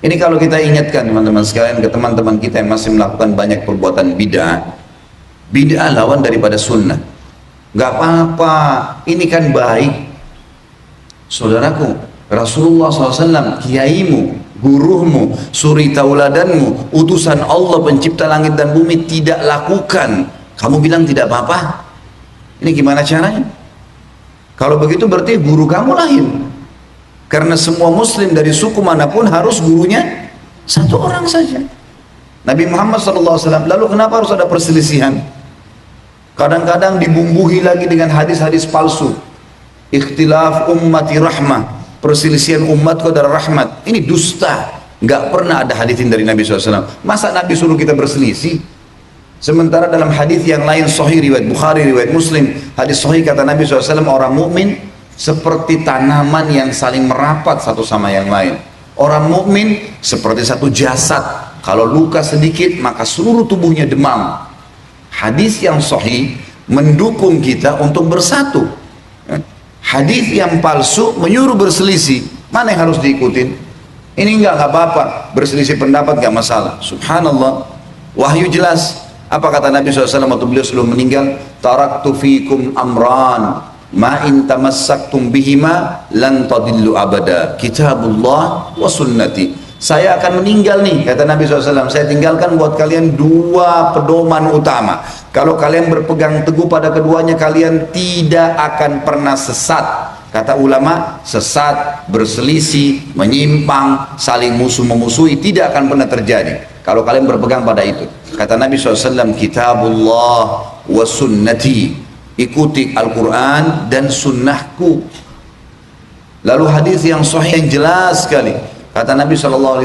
Ini kalau kita ingatkan teman-teman sekalian ke teman-teman kita yang masih melakukan banyak perbuatan bid'ah. Bid'ah lawan daripada sunnah. Gak apa-apa, ini kan baik. Saudaraku, Rasulullah SAW, kiaimu, gurumu, suri tauladanmu, utusan Allah pencipta langit dan bumi tidak lakukan. Kamu bilang tidak apa-apa? Ini gimana caranya? Kalau begitu berarti guru kamu lain. Karena semua muslim dari suku manapun harus gurunya satu orang saja. Nabi Muhammad SAW, lalu kenapa harus ada perselisihan? Kadang-kadang dibumbuhi lagi dengan hadis-hadis palsu. Ikhtilaf ummati rahmah, perselisihan umatku adalah rahmat. Ini dusta, nggak pernah ada hadisin dari Nabi SAW. Masa Nabi suruh kita berselisih? Sementara dalam hadis yang lain sahih riwayat Bukhari, riwayat Muslim, hadis sahih kata Nabi SAW, orang mukmin seperti tanaman yang saling merapat satu sama yang lain. Orang mukmin seperti satu jasad. Kalau luka sedikit maka seluruh tubuhnya demam. Hadis yang sahih mendukung kita untuk bersatu. Hadis yang palsu menyuruh berselisih. Mana yang harus diikutin? Ini enggak apa-apa. Berselisih pendapat enggak masalah. Subhanallah. Wahyu jelas. Apa kata Nabi SAW waktu beliau sebelum meninggal? Taraktu fikum amran ma in tamassaktum bihima lan tadillu abada, kitabullah wa sunnati. Saya akan meninggal nih, kata Nabi SAW, saya tinggalkan buat kalian dua pedoman utama. Kalau kalian berpegang teguh pada keduanya, kalian tidak akan pernah sesat. Kata ulama, sesat, berselisih, menyimpang, saling musuh-memusuhi tidak akan pernah terjadi kalau kalian berpegang pada itu. Kata Nabi SAW, kitabullah wa sunnati, ikuti Al-Quran dan sunnahku. Lalu hadis yang sahih yang jelas sekali, kata Nabi SAW,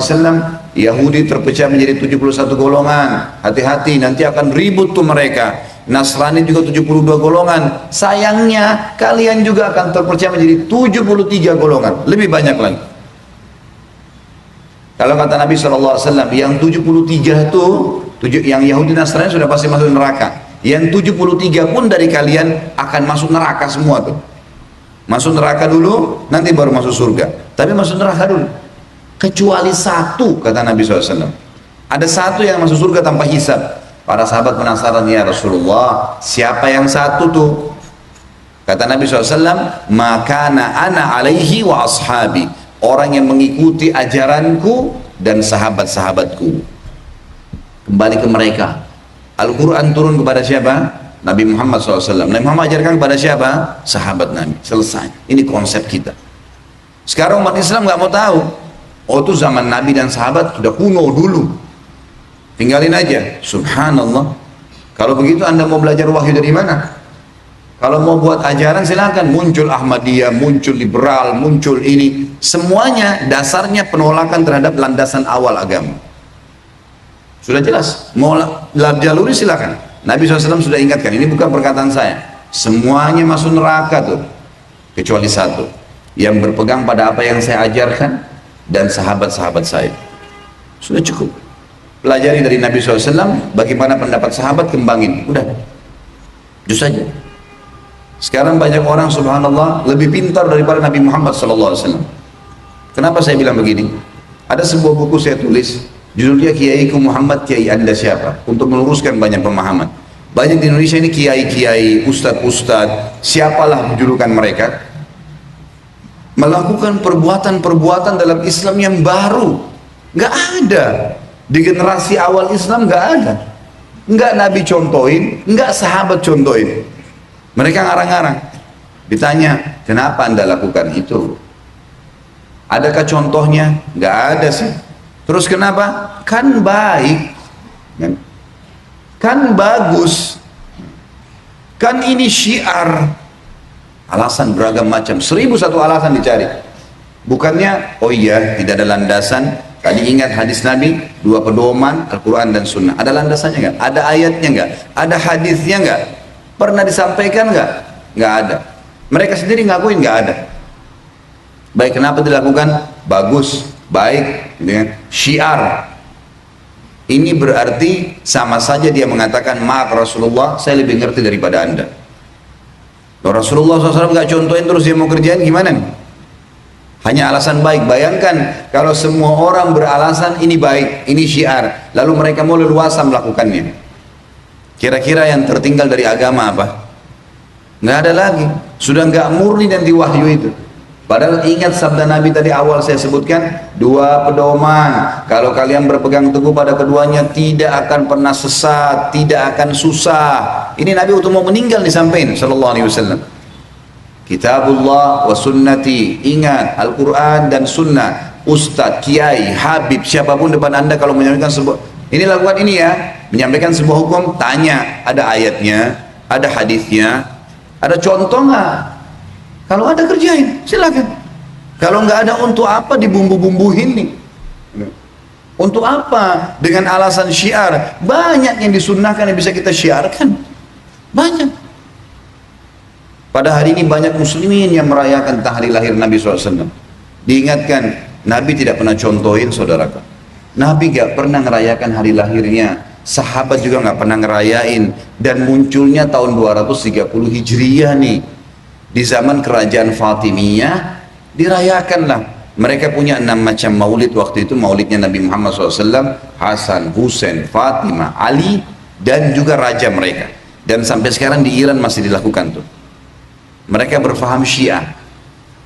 Yahudi terpecah menjadi 71 golongan, hati-hati nanti akan ribut tuh mereka. Nasrani juga 72 golongan, sayangnya kalian juga akan terpecah menjadi 73 golongan, lebih banyak lagi. Kalau kata Nabi SAW, yang 73 itu yang Yahudi Nasrani sudah pasti masuk neraka. Yang 73 pun dari kalian akan masuk neraka semua tuh. Masuk neraka dulu, nanti baru masuk surga. Tapi masuk neraka dulu. Kecuali satu, kata Nabi SAW. Ada satu yang masuk surga tanpa hisab. Para sahabat penasaran, ya Rasulullah, siapa yang satu tuh? Kata Nabi SAW, makana ana alaihi wa ashabi. Orang yang mengikuti ajaranku dan sahabat-sahabatku. Kembali ke mereka. Al-Quran turun kepada siapa? Nabi Muhammad SAW. Nabi Muhammad ajarkan kepada siapa? Sahabat Nabi. Selesai. Ini konsep kita. Sekarang umat Islam nggak mau tahu. Oh itu zaman Nabi dan sahabat sudah kuno dulu. Tinggalin aja. Subhanallah. Kalau begitu Anda mau belajar wahyu dari mana? Kalau mau buat ajaran silakan. Muncul Ahmadiyah, muncul liberal, muncul ini. Semuanya dasarnya penolakan terhadap landasan awal agama. Sudah jelas, mau jaluri silakan. Nabi SAW sudah ingatkan, ini bukan perkataan saya. Semuanya masuk neraka tuh, kecuali satu, yang berpegang pada apa yang saya ajarkan dan sahabat-sahabat saya. Sudah cukup. Pelajari dari Nabi SAW, bagaimana pendapat sahabat, kembangin. Udah, itu saja. Sekarang banyak orang, subhanallah, lebih pintar daripada Nabi Muhammad SAW. Kenapa saya bilang begini? Ada sebuah buku saya tulis, judulnya Kiaiku Muhammad, kiai Anda siapa? Untuk meluruskan banyak pemahaman. Banyak di Indonesia ini kiai-kiai, ustadz-ustadz, siapalah julukan mereka, melakukan perbuatan-perbuatan dalam Islam yang baru. Nggak ada. Di generasi awal Islam nggak ada. Nggak Nabi contohin, nggak sahabat contohin. Mereka ngarang-ngarang. Ditanya, kenapa Anda lakukan itu? Adakah contohnya? Nggak ada sih. Terus kenapa? Kan baik, kan bagus, kan ini syiar. Alasan beragam macam, 1001 alasan dicari. Bukannya, oh iya tidak ada landasan. Tadi ingat hadis Nabi, dua pedoman, Al-Quran dan Sunnah. Ada landasannya nggak? Ada ayatnya nggak? Ada hadisnya nggak? Pernah disampaikan nggak? Nggak ada. Mereka sendiri ngakuin nggak ada. Baik, kenapa dilakukan? Bagus, baik, gitu kan? Syiar. Ini berarti sama saja dia mengatakan, maaf Rasulullah, saya lebih ngerti daripada Anda. Loh, Rasulullah SAW nggak contohin terus dia mau kerjaan gimana nih? Hanya alasan baik. Bayangkan kalau semua orang beralasan ini baik, ini syiar, lalu mereka mau leluasa melakukannya. Kira-kira yang tertinggal dari agama apa? Nggak ada lagi. Sudah nggak murni dan wahyu itu. Padahal ingat sabda Nabi tadi awal saya sebutkan, dua pedoman. Kalau kalian berpegang teguh pada keduanya, tidak akan pernah sesat, tidak akan susah. Ini Nabi waktu mau meninggal disampaikan, sallallahu alaihi wasallam. Kitabullah wa sunnati. Ingat Al-Quran dan sunnah. Ustadz, kiai, habib, siapapun depan anda kalau menyampaikan sebuah, ini lakukan ini ya, menyampaikan sebuah hukum, tanya ada ayatnya, ada hadisnya, ada contoh nggak? Kalau ada kerjain, silakan. Kalau nggak ada, untuk apa dibumbu-bumbuhin nih? Untuk apa? Dengan alasan syiar. Banyak yang disunnahkan yang bisa kita syiarkan. Banyak. Pada hari ini banyak muslimin yang merayakan hari lahir Nabi SAW. Diingatkan, Nabi tidak pernah contohin saudaraku. Nabi gak pernah ngerayakan hari lahirnya. Sahabat juga gak pernah ngerayain. Dan munculnya tahun 230 Hijriah nih. Di zaman kerajaan Fatimiyah, dirayakanlah. Mereka punya 6 macam maulid waktu itu. Maulidnya Nabi Muhammad SAW, Hasan, Husain, Fatimah, Ali, dan juga raja mereka. Dan sampai sekarang di Iran masih dilakukan tuh. Mereka berfaham Syiah.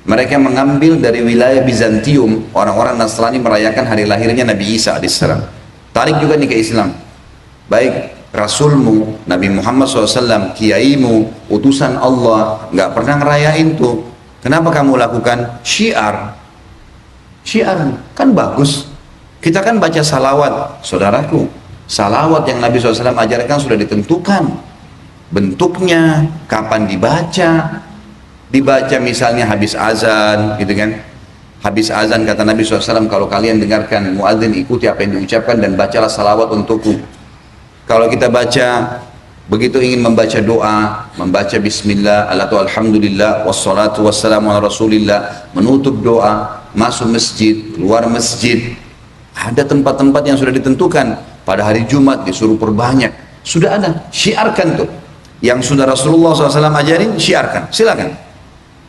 Mereka mengambil dari wilayah Bizantium, orang-orang Nasrani merayakan hari lahirnya Nabi Isa alaihissalam. Tarik juga nih ke Islam. Baik Rasulmu, Nabi Muhammad SAW, kiaimu, utusan Allah, nggak pernah ngerayain tuh. Kenapa kamu lakukan? Syiar. Syiar, kan bagus. Kita kan baca salawat, saudaraku. Salawat yang Nabi SAW ajarkan sudah ditentukan. Bentuknya, kapan dibaca. Dibaca misalnya habis azan, gitu kan. Habis azan kata Nabi SAW, kalau kalian dengarkan muadzin, ikuti apa yang diucapkan dan bacalah salawat untukku. Kalau kita baca, begitu ingin membaca doa, membaca bismillah, atau alhamdulillah, wassalatu wassalamu ala rasulillah, menutup doa, masuk masjid, keluar masjid, ada tempat-tempat yang sudah ditentukan. Pada hari Jumat disuruh perbanyak, sudah ada, syiarkan tuh. Yang sudah Rasulullah SAW ajarin, syiarkan, silakan.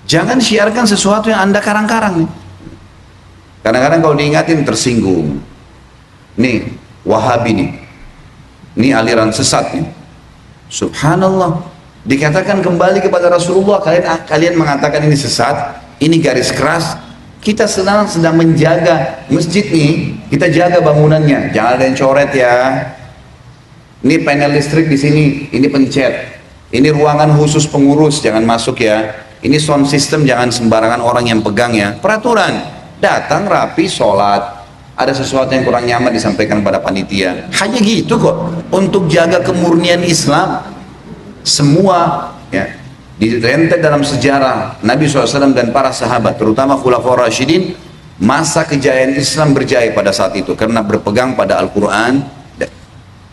Jangan syiarkan sesuatu yang anda karang-karang nih. Kadang-kadang kalau diingatin tersinggung. Nih, Wahabi nih. Ini aliran sesat nih. Subhanallah. Dikatakan kembali kepada Rasulullah, kalian mengatakan ini sesat, ini garis keras. Kita sedang menjaga masjid nih, kita jaga bangunannya. Jangan ada yang coret ya. Ini panel listrik di sini, ini pencet. Ini ruangan khusus pengurus, jangan masuk ya. Ini sound system jangan sembarangan orang yang pegang ya. Peraturan, datang rapi sholat. Ada sesuatu yang kurang nyaman disampaikan pada panitia. Hanya gitu kok. Untuk jaga kemurnian Islam. Semua ya, direntet dalam sejarah Nabi SAW dan para sahabat, terutama Khulafaur Rasyidin, masa kejayaan Islam berjaya pada saat itu karena berpegang pada Al-Quran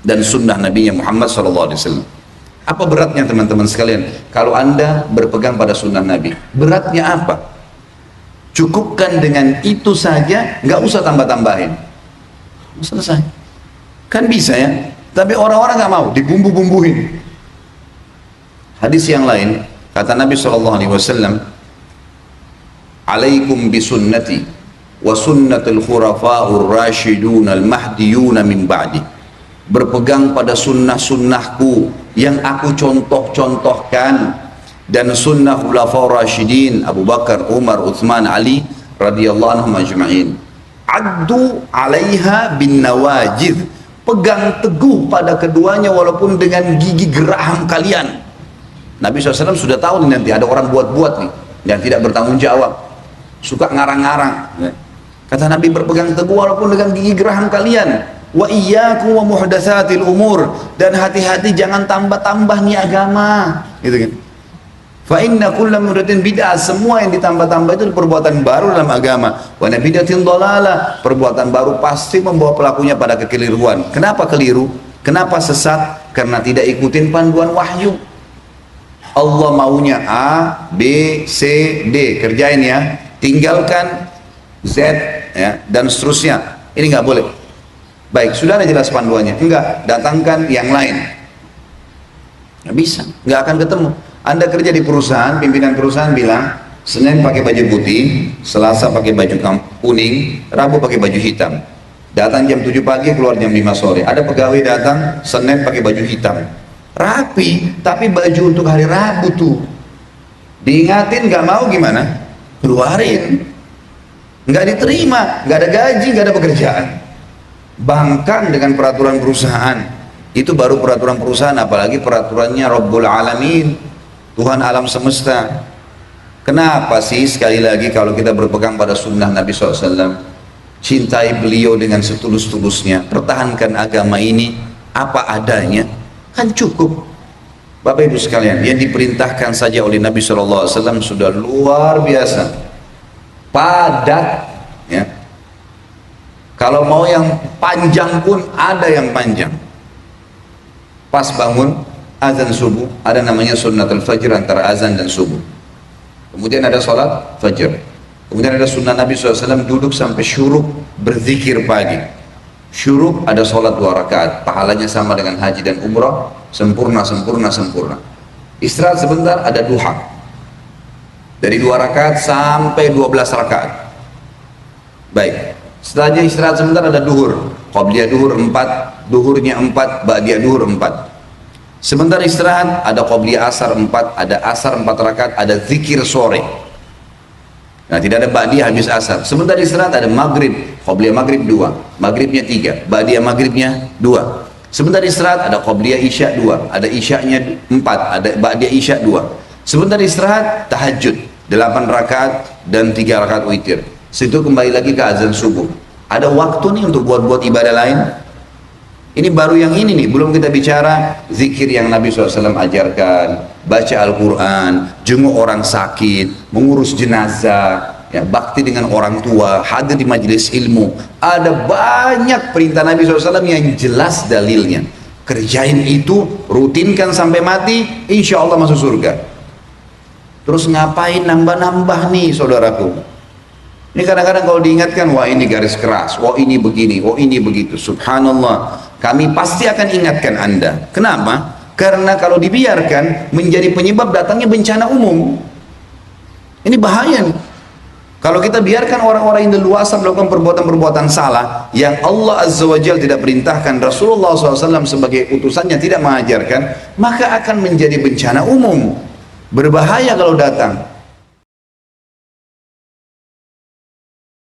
dan sunnah Nabi Muhammad SAW. Apa beratnya teman-teman sekalian? Kalau anda berpegang pada sunnah Nabi, beratnya apa? Cukupkan dengan itu saja, nggak usah tambah-tambahin. Selesai. Kan bisa ya? Tapi orang-orang nggak mau, dibumbu-bumbuhin. Hadis yang lain, kata Nabi SAW, Alaikum bisunnati wa sunnatul khurafa'ur rasyidun al-mahdiyun min ba'di. Berpegang pada sunnah-sunnahku yang aku contoh-contohkan, dan sunnah khulafaur rasyidin Abu Bakar, Umar, Uthman, Ali radhiyallahu anhum ajma'in. Addu 'alaiha bin nawajid. Pegang teguh pada keduanya walaupun dengan gigi geraham kalian. Nabi SAW sudah tahu nih, nanti ada orang buat-buat nih yang tidak bertanggung jawab, suka ngarang-ngarang. Kata Nabi, berpegang teguh walaupun dengan gigi geraham kalian. Wa iyyakum wa muhdatsatil umur, dan hati-hati jangan tambah-tambah nih agama, gitu kan. Fa inna kulla muhdatsin bid'ah, semua yang ditambah-tambah itu perbuatan baru dalam agama. Wa bid'atin dhalalah, perbuatan baru pasti membawa pelakunya pada kekeliruan. Kenapa keliru? Kenapa sesat? Karena tidak ikutin panduan wahyu. Allah maunya A, B, C, D, kerjain ya, tinggalkan Z ya, dan seterusnya. Ini nggak boleh. Baik, sudah ada jelas panduannya. Enggak, datangkan yang lain. Nggak bisa, nggak akan ketemu. Anda kerja di perusahaan, pimpinan perusahaan bilang, Senin pakai baju putih, Selasa pakai baju kuning, Rabu pakai baju hitam. Datang jam 7 pagi, keluar jam 5 sore. Ada pegawai datang, Senin pakai baju hitam. Rapi, tapi baju untuk hari Rabu tuh. Diingatin gak mau gimana? Keluarin. Nggak diterima, nggak ada gaji, nggak ada pekerjaan. Bangkan dengan peraturan perusahaan. Itu baru peraturan perusahaan, apalagi peraturannya Rabbul Alamin, Tuhan alam semesta. Kenapa sih sekali lagi kalau kita berpegang pada sunnah Nabi SAW, cintai beliau dengan setulus-tulusnya, pertahankan agama ini apa adanya, kan cukup. Bapak Ibu sekalian, yang diperintahkan saja oleh Nabi SAW sudah luar biasa. Padat, ya. Kalau mau yang panjang pun ada yang panjang. Pas bangun azan subuh, ada namanya sunnatul fajr antara azan dan subuh. Kemudian ada sholat fajr. Kemudian ada sunnah Nabi SAW duduk sampai syuruk berzikir pagi. Syuruk ada sholat 2 rakaat, pahalanya sama dengan haji dan umrah, sempurna, sempurna, sempurna. Istirahat sebentar, ada duha. Dari 2 rakaat sampai 12 rakaat. Baik, setelahnya istirahat sebentar ada duhur. Qabliyah duhur 4, duhurnya 4, ba'diyah duhur 4. Sebentar istirahat, ada qabliyah asar 4, ada asar 4 rakaat, ada zikir sore. Nah, tidak ada ba'diyah habis asar. Sebentar istirahat ada maghrib, qabliyah maghrib 2, maghribnya 3, ba'diyah maghribnya 2. Sebentar istirahat ada qabliyah isya 2, ada isyanya 4, ada ba'diyah isya 2. Sebentar istirahat tahajud 8 rakaat dan 3 rakaat witir. Situ kembali lagi ke azan subuh. Ada waktu nih untuk buat ibadah lain. Ini baru yang ini nih, belum kita bicara zikir yang Nabi SAW ajarkan, baca Al-Quran, jenguk orang sakit, mengurus jenazah, ya, bakti dengan orang tua, hadir di majelis ilmu. Ada banyak perintah Nabi SAW yang jelas dalilnya. Kerjain itu, rutinkan sampai mati, insya Allah masuk surga. Terus ngapain nambah-nambah nih saudaraku? Ini kadang-kadang kalau diingatkan, wah ini garis keras, wah ini begini, wah ini begitu. Subhanallah, kami pasti akan ingatkan Anda. Kenapa? Karena kalau dibiarkan menjadi penyebab datangnya bencana umum. Ini bahaya nih. Kalau kita biarkan orang-orang yang leluasa melakukan perbuatan-perbuatan salah yang Allah Azza wa Jalla tidak perintahkan, Rasulullah SAW sebagai utusannya tidak mengajarkan, maka akan menjadi bencana umum. Berbahaya kalau datang.